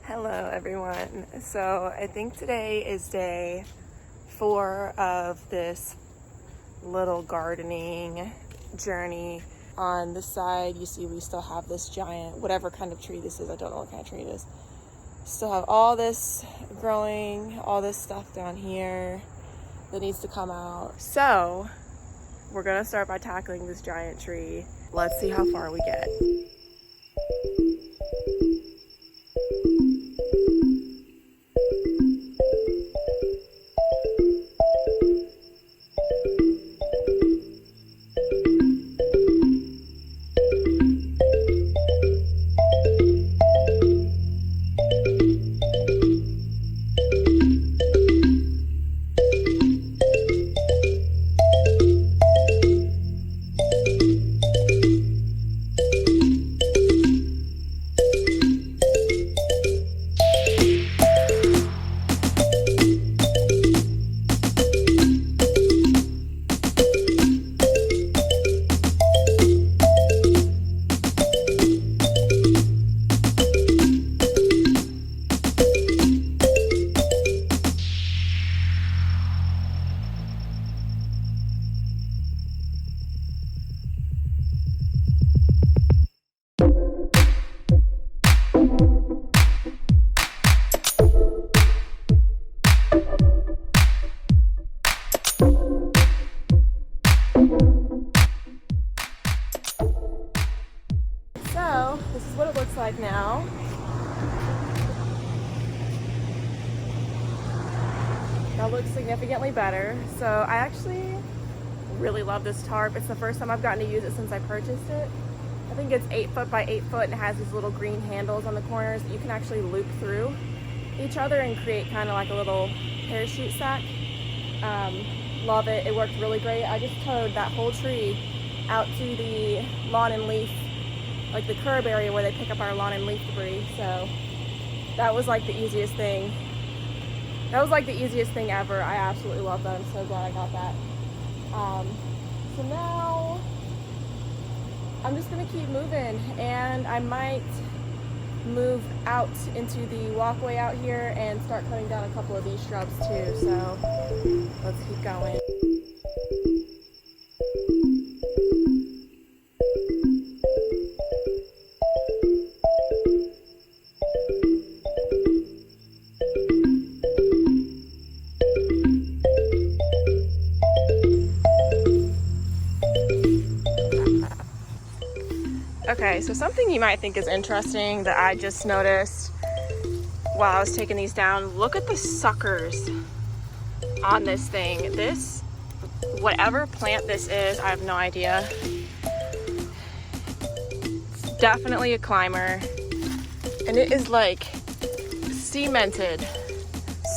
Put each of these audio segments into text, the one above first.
Hello everyone. So I think today is day 4 of this little gardening journey. On the side you see we still have this giant, whatever kind of tree this is, I don't know what kind of tree it is. Still have all this growing, all this stuff down here that needs to come out. So we're gonna start by tackling this giant tree. Let's see how far we get. So this is what it looks like now. That looks significantly better. So I actually really love this tarp. It's the first time I've gotten to use it since I purchased it. I think it's 8 foot by 8 foot and it has these little green handles on the corners that you can actually loop through each other and create kind of like a little parachute sack. Love it. It worked really great. I just towed that whole tree out to the lawn and leaf, like the curb area where they pick up our lawn and leaf debris. So that was like the easiest thing. That was like the easiest thing ever. I absolutely love that. I'm so glad I got that. So now I'm just gonna keep moving, and I might move out into the walkway out here and start cutting down a couple of these shrubs too. So let's keep going. Okay, so something you might think is interesting that I just noticed while I was taking these down. Look at the suckers on this thing. This, whatever plant this is, I have no idea. It's definitely a climber, and it is like cemented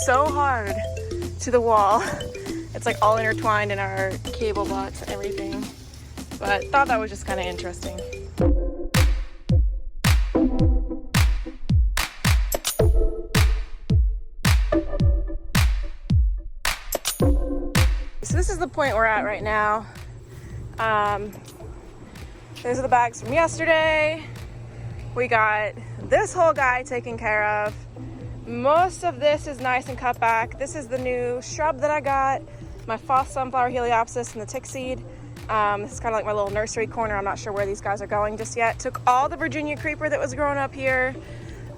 so hard to the wall. It's like all intertwined in our cable box and everything. But thought that was just kind of interesting. So this is the point we're at right now. These are the bags from yesterday. We got this whole guy taken care of. Most of this is nice and cut back. This is the new shrub that I got, my false sunflower heliopsis and the tick seed. This is kind of like my little nursery corner. I'm not sure where these guys are going just yet. Took all the Virginia creeper that was growing up here,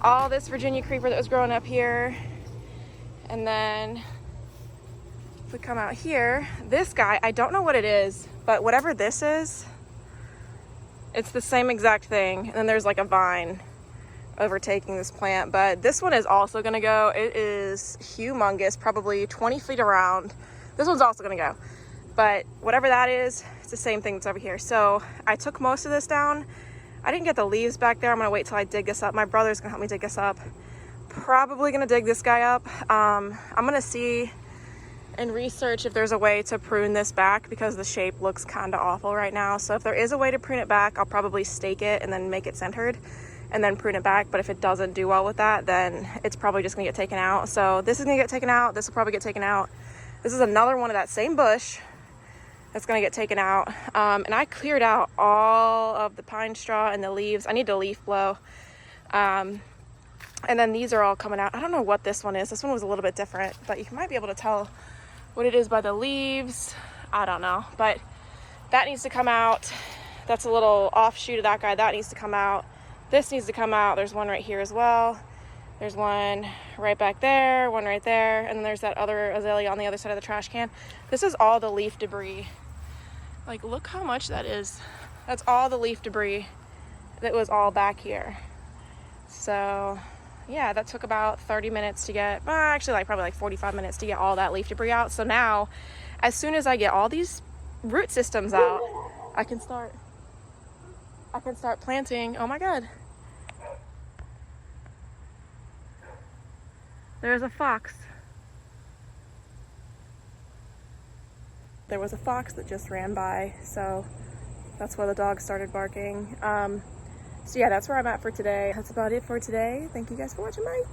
all this Virginia creeper that was growing up here, and then if we come out here, this guy, I don't know what it is, but whatever this is, it's the same exact thing. And then there's like a vine overtaking this plant, but this one is also gonna go. It is humongous, probably 20 feet around. This one's also gonna go, but whatever that is, it's the same thing that's over here. So I took most of this down. I didn't get the leaves back there. I'm gonna wait till I dig this up. My brother's gonna help me dig this up. Probably gonna dig this guy up. I'm gonna see and research if there's a way to prune this back, because the shape looks kind of awful right now. So if there is a way to prune it back, I'll probably stake it and then make it centered and then prune it back. But if it doesn't do well with that, then it's probably just gonna get taken out. So this is gonna get taken out. This will probably get taken out. This is another one of that same bush that's gonna get taken out. And I cleared out all of the pine straw and the leaves. I need to leaf blow. And then these are all coming out. I don't know what this one is. This one was a little bit different, but you might be able to tell what it is by the leaves. I don't know, but that needs to come out. That's a little offshoot of that guy. That needs to come out. This needs to come out. There's one right here as well. There's one right back there, one right there, and then there's that other azalea on the other side of the trash can. This is all the leaf debris. Like, look how much that is. That's all the leaf debris that was all back here. So yeah, that took about 30 minutes to get, actually like probably like 45 minutes to get all that leaf debris out. So now, as soon as I get all these root systems out, I can start planting. Oh my God. There's a fox. There was a fox that just ran by, so that's why the dog started barking. So yeah, that's where I'm at for today. That's about it for today. Thank you guys for watching. Bye.